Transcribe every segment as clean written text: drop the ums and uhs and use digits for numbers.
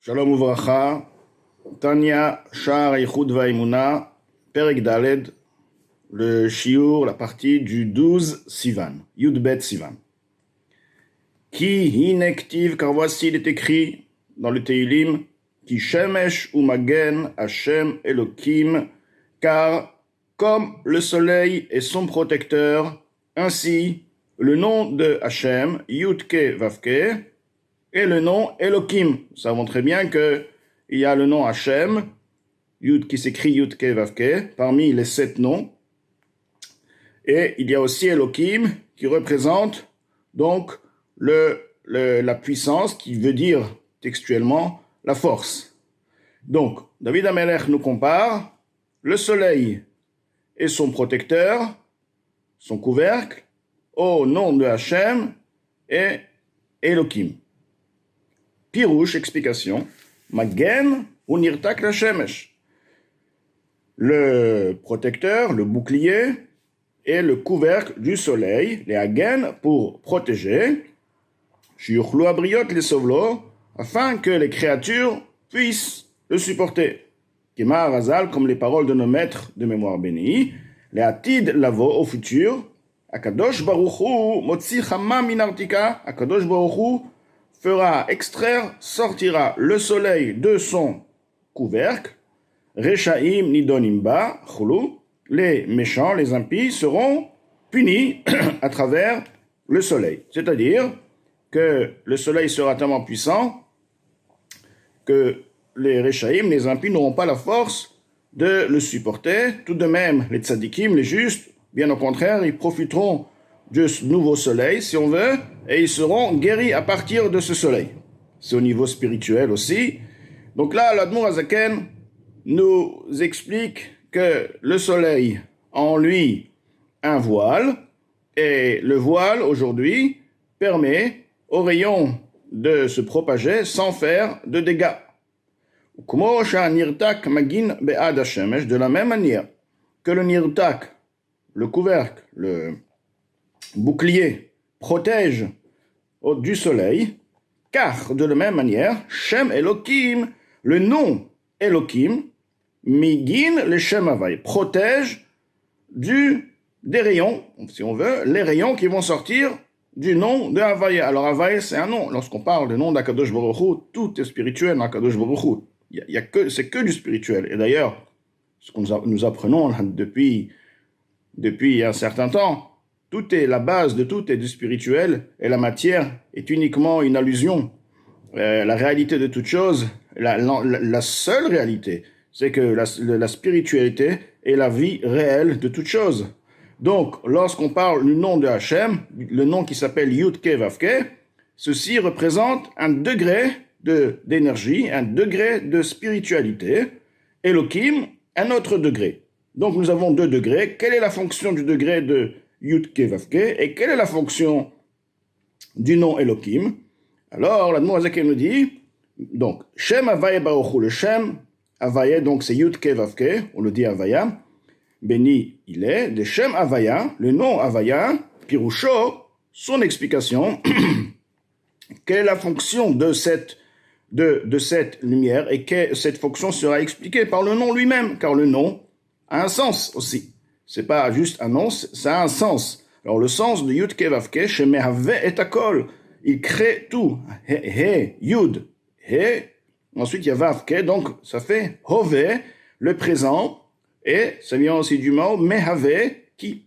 Shalom Uvracha, Tanya, Shar, Eichud Vaimuna, Perek Daled, le shiur, la partie du 12 Sivan, Yudbet Sivan. Ki hinektiv, car voici il est écrit dans le Teilim, Ki shemesh umagen Hashem Elokim, car comme le soleil est son protecteur, ainsi le nom de Hashem, Yudke Vavke, et le nom Elokim. Nous savons très bien qu'il y a le nom Hashem, Yud qui s'écrit Yudke Vavke, parmi les 7 noms. Et il y a aussi Elokim qui représente donc la puissance, qui veut dire textuellement la force. Donc, David Amelech nous compare le soleil et son protecteur, son couvercle, au nom de Hashem et Elokim. Pirouche, explication, Magen ou Nirtak la Shemesh. Le protecteur, le bouclier, et le couvercle du soleil, les Hagen, pour protéger, Shiuchlu Abriot les Sovlo, afin que les créatures puissent le supporter. Kema Razal, comme les paroles de nos maîtres de mémoire bénis, les Atid Lavo au futur, Akadosh Baruchu, Motzi Chama Minartika, Akadosh Baruchu, fera extraire, sortira le soleil de son couvercle, Rechaim Nidonimba, Chulu, les méchants, les impies seront punis à travers le soleil. C'est-à-dire que le soleil sera tellement puissant que les Rechaim, les impies, n'auront pas la force de le supporter. Tout de même, les tzadikim, les justes, bien au contraire, ils profiteront du nouveau soleil, si on veut, et ils seront guéris à partir de ce soleil. C'est au niveau spirituel aussi. Donc là, l'Admour Azaken nous explique que le soleil a en lui un voile, et le voile, aujourd'hui, permet aux rayons de se propager sans faire de dégâts. De la même manière que le nirtak, le couvercle, le bouclier, protège du soleil, car de la même manière, Shem Elokim, le nom Elokim, Migin le Shem Havai, protège des rayons, si on veut, les rayons qui vont sortir du nom de Havai. Alors Havai, c'est un nom. Lorsqu'on parle du nom d'Akadosh Baruch Hu, tout est spirituel dans Akadosh Baruch Hu. C'est que du spirituel. Et d'ailleurs, ce que nous apprenons depuis un certain temps, la base de tout est du spirituel, et la matière est uniquement une allusion. La réalité de toute chose, la seule réalité, c'est que la spiritualité est la vie réelle de toute chose. Donc, lorsqu'on parle du nom de Hachem, le nom qui s'appelle Yudke Vavke, ceci représente un degré d'énergie, un degré de spiritualité. Elohim, un autre degré. Donc, nous avons 2 degrés. Quelle est la fonction du degré de Yudke Vavke, et quelle est la fonction du nom Elokim? Alors, l'Admour Azaken nous dit, donc, Shem Havaya Baruchu, le Shem Havaya, donc c'est Yudke Vavke, on le dit Havaya, béni il est, de Shem Havaya, le nom Havaya, Pirusho, son explication, quelle est la fonction de cette lumière, et que cette fonction sera expliquée par le nom lui-même, car le nom a un sens aussi. C'est pas juste un nom, ça a un sens. Alors le sens de Yud Kevavke, Shemehave et Akol, il crée tout. He, Yud, He. Ensuite il y a Vavke, donc ça fait Hove, le présent, et ça vient aussi du mot Mehave, qui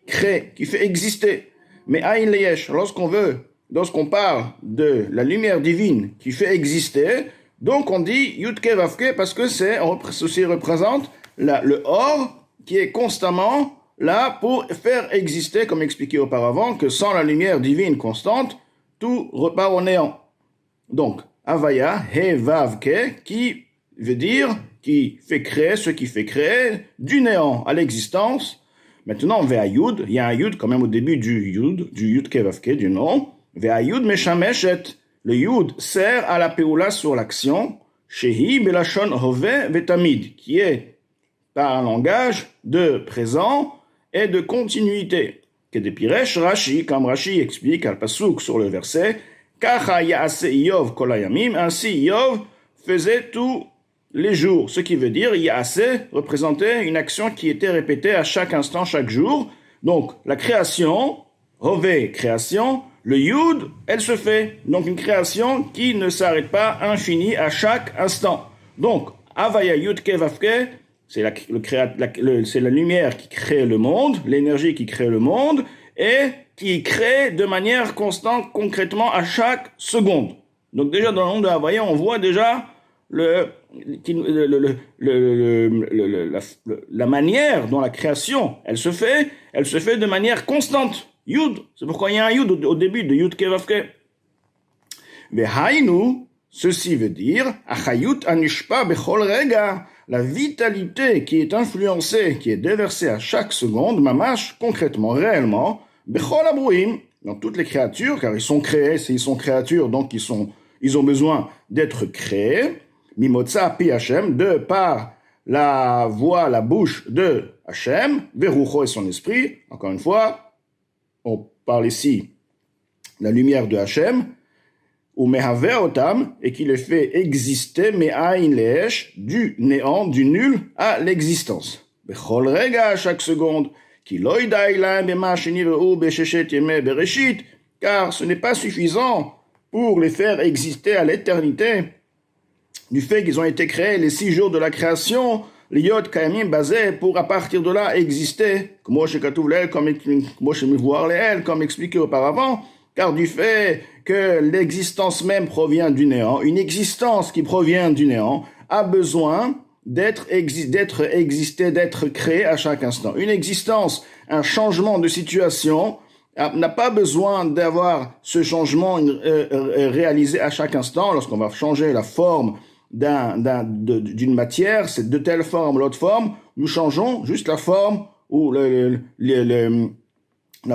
crée, qui fait exister. Mais Aïn Leyesh, lorsqu'on parle de la lumière divine qui fait exister, donc on dit Yud Kevavke parce que ceci représente le or, qui est constamment là pour faire exister, comme expliqué auparavant, que sans la lumière divine constante, tout repart au néant. Donc, Havaya, He Vavke, qui veut dire, qui fait créer, ce qui fait créer, du néant à l'existence. Maintenant, Ve'ayud, il y a un Yud quand même au début du Yud Kevavke, du nom. Ve'ayud Meshameshet, le Yud sert à la Peoula sur l'action, Shehi Belashon Hove Vetamid, qui est par un langage de présent et de continuité. Que des Piresh Rashi, comme Rashi explique al pasuk sur le verset, Kacha Yaase Iyov Kolayamim, ainsi Iyov faisait tous les jours. Ce qui veut dire, Yaaseh représentait une action qui était répétée à chaque instant, chaque jour. Donc, la création, Hové, création, le Yud, elle se fait. Donc, une création qui ne s'arrête pas, infinie, à chaque instant. Donc, Avaya Yud Kevavke, c'est la lumière qui crée le monde, l'énergie qui crée le monde, et qui crée de manière constante, concrètement, à chaque seconde. Donc, déjà, dans le monde de Havaya, on voit déjà la manière dont la création, elle se fait de manière constante. Yud, c'est pourquoi il y a un Yud au début de Yud Kevavke. Vehainu, ceci veut dire, Achayut anishpa bechol rega, la vitalité qui est influencée, qui est déversée à chaque seconde, mamash, concrètement, réellement, bechol abruim, dans toutes les créatures, car ils sont créés, s'ils sont créatures, donc ils ont besoin d'être créés, mimotza pi Hashem, de par la voix, la bouche de Hashem, verucho et son esprit, encore une fois, on parle ici de la lumière de Hashem, ou mehave otam, et qui les fait exister, me'ain le'esh, du néant, du nul, à l'existence. Bechol rega, à chaque seconde, ki loïda ilaim bema shenivreu besheshet yemei bereshit, car ce n'est pas suffisant pour les faire exister à l'éternité, du fait qu'ils ont été créés les 6 jours de la création, les yod kayamim basés pour à partir de là exister, comme expliqué auparavant, car du fait que l'existence même provient du néant, une existence qui provient du néant a besoin d'être créée à chaque instant. Une existence, un changement de situation n'a pas besoin d'avoir ce changement réalisé à chaque instant. Lorsqu'on va changer la forme d'une matière, c'est de telle forme, l'autre forme, nous changeons juste la forme ou la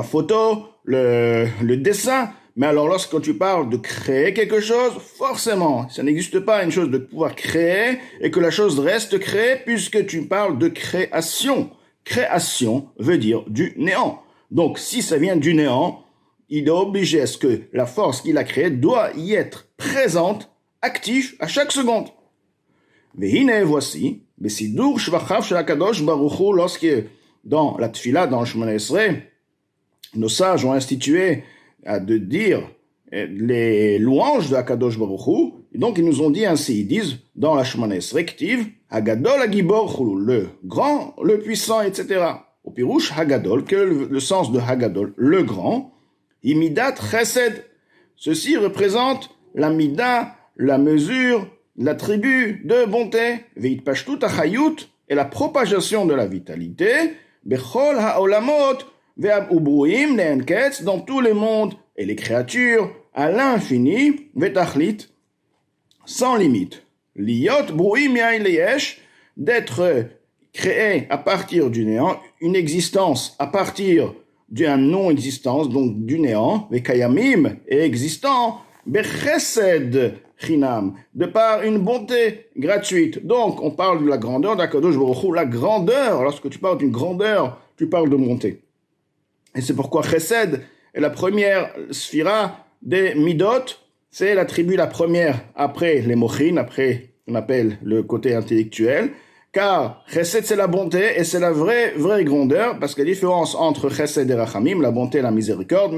photo, le dessin. Mais alors lorsque tu parles de créer quelque chose, forcément, ça n'existe pas une chose de pouvoir créer et que la chose reste créée puisque tu parles de création. Création veut dire du néant. Donc si ça vient du néant, il est obligé à ce que la force qu'il a créée doit y être présente, actif à chaque seconde. Vehine, voici, Besidur Shvachav Shel HaKadosh Baruch Hu, lorsque dans la Tfila, dans le Shemona Esrei, nos sages ont institué de dire les louanges de HaKadosh Baruch Hu, et donc ils nous ont dit ainsi, ils disent dans la Shemona Esrei Ktiv, Hagadol Hagibor Chulu, le grand, le puissant, etc. Au Pirouche Hagadol, que le sens de Hagadol, le grand, Imidat Chesed, ceci représente la mida, la mesure, l'attribut de bonté, Veit Pashtut Achayut, et la propagation de la vitalité, Bechol Haolamot, Ve'abubruim Ne'enketz, dans tous les mondes et les créatures, à l'infini, Vetachlit, sans limite. Liot Bruim Yain Leyesh, d'être créé à partir du néant, une existence à partir d'une non-existence, donc du néant, Vekayamim, et existant, Bechesed Chinam, de par une bonté gratuite. Donc, on parle de la grandeur d'Akadosh Baruch Hu, la grandeur, lorsque tu parles d'une grandeur, tu parles de bonté. Et c'est pourquoi Chesed est la première sphira des Midot, c'est l'attribut la première après les Mochin, après on appelle le côté intellectuel, car Chesed c'est la bonté et c'est la vraie grandeur, parce que la différence entre Chesed et Rachamim, la bonté et la miséricorde,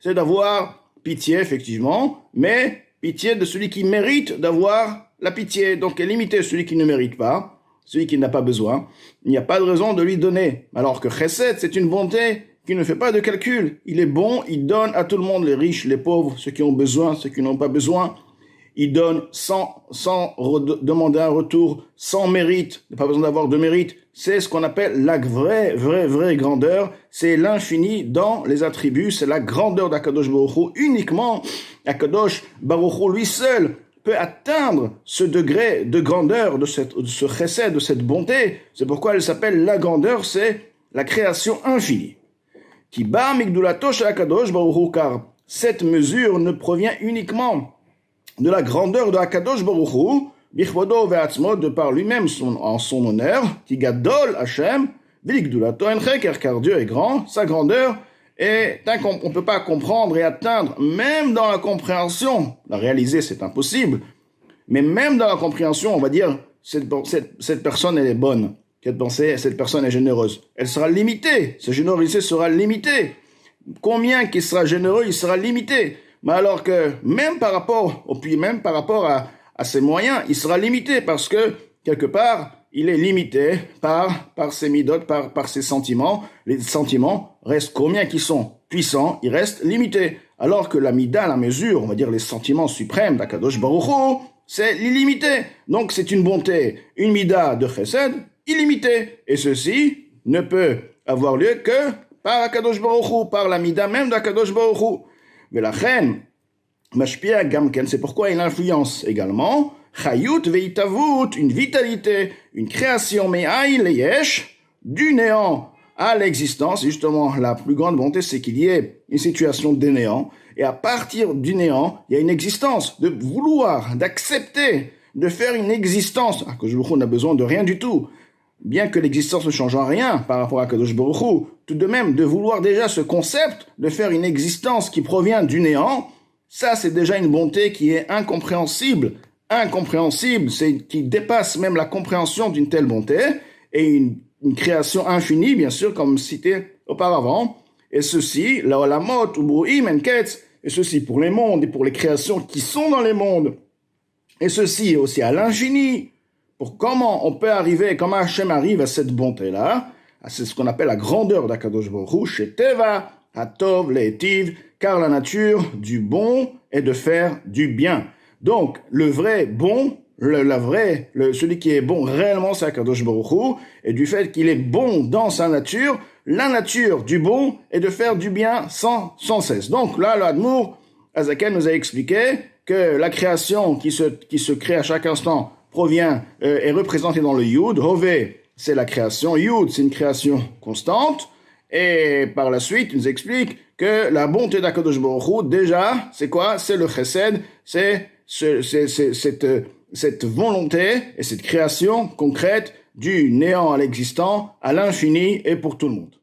c'est d'avoir pitié effectivement, mais pitié de celui qui mérite d'avoir la pitié, donc limiter celui qui ne mérite pas, celui qui n'a pas besoin, il n'y a pas de raison de lui donner. Alors que Chesed, c'est une bonté qui ne fait pas de calcul. Il est bon, il donne à tout le monde, les riches, les pauvres, ceux qui ont besoin, ceux qui n'ont pas besoin. Il donne sans demander un retour, sans mérite, il n'a pas besoin d'avoir de mérite. C'est ce qu'on appelle la vraie grandeur. C'est l'infini dans les attributs, c'est la grandeur d'Akadosh Baruch Hu. Uniquement, Akadosh Baruch Hu, lui seul, peut atteindre ce degré de grandeur, de ce chesed, de cette bonté. C'est pourquoi elle s'appelle la grandeur, c'est la création infinie. Qui ba migdulato shel HaKadosh Baruch Hu, car cette mesure ne provient uniquement de la grandeur de HaKadosh Baruch Hu, bichvodo ve'atzmo, de par lui-même en son honneur, qui gadol Hashem, v'ligdulato en cheker, car Dieu est grand, sa grandeur et on ne peut pas comprendre et atteindre, même dans la compréhension, la réaliser c'est impossible, Mais même dans la compréhension, on va dire, cette personne, elle est bonne. Cette personne est généreuse. Elle sera limitée. Sa générosité sera limitée. Combien qu'il sera généreux, il sera limité. Mais alors que même par rapport à ses moyens, il sera limité parce que quelque part, il est limité par ses midotes, par ses sentiments. Les sentiments restent combien qu'ils sont puissants, ils restent limités. Alors que la mida, la mesure, on va dire les sentiments suprêmes d'Akadosh Baruch Hu, c'est illimité. Donc c'est une bonté, une mida de chesed illimitée. Et ceci ne peut avoir lieu que par Akadosh Baruch Hu, par la mida même d'Akadosh Baruch Hu. Mais la reine, Mashpia Gamken, c'est pourquoi il influence également Chayut veitavut, une vitalité, une création, me'aï leyesh, du néant à l'existence. Et justement, la plus grande bonté, c'est qu'il y ait une situation de néant. Et à partir du néant, il y a une existence, de vouloir, d'accepter, de faire une existence. Akadosh Baruch Hu n'a besoin de rien du tout. Bien que l'existence ne change en rien par rapport à Akadosh Baruch Hu, tout de même, de vouloir déjà ce concept, de faire une existence qui provient du néant, ça c'est déjà une bonté qui est incompréhensible, qui dépasse même la compréhension d'une telle bonté, et une création infinie, bien sûr, comme cité auparavant, et ceci, la olamot, ubruim, enketz, et ceci pour les mondes et pour les créations qui sont dans les mondes, et ceci aussi à l'infini, pour comment on peut arriver, comment Hachem arrive à cette bonté-là, c'est ce qu'on appelle la grandeur d'Akadosh Baruch Hu, chez Teva, Hatov, Le'etiv, car la nature du bon est de faire du bien. Donc, le vrai bon, celui qui est bon réellement, c'est Akadosh Baruch Hu, et du fait qu'il est bon dans sa nature, la nature du bon est de faire du bien sans cesse. Donc là, l'Admour Azaken nous a expliqué que la création qui se crée à chaque instant provient, est représentée dans le Yud. Hové, c'est la création. Yud, c'est une création constante. Et par la suite, il nous explique que la bonté d'Akadosh Baruch Hu, déjà, c'est quoi? C'est le chesed, c'est cette volonté et cette création concrète du néant à l'existant, à l'infini et pour tout le monde.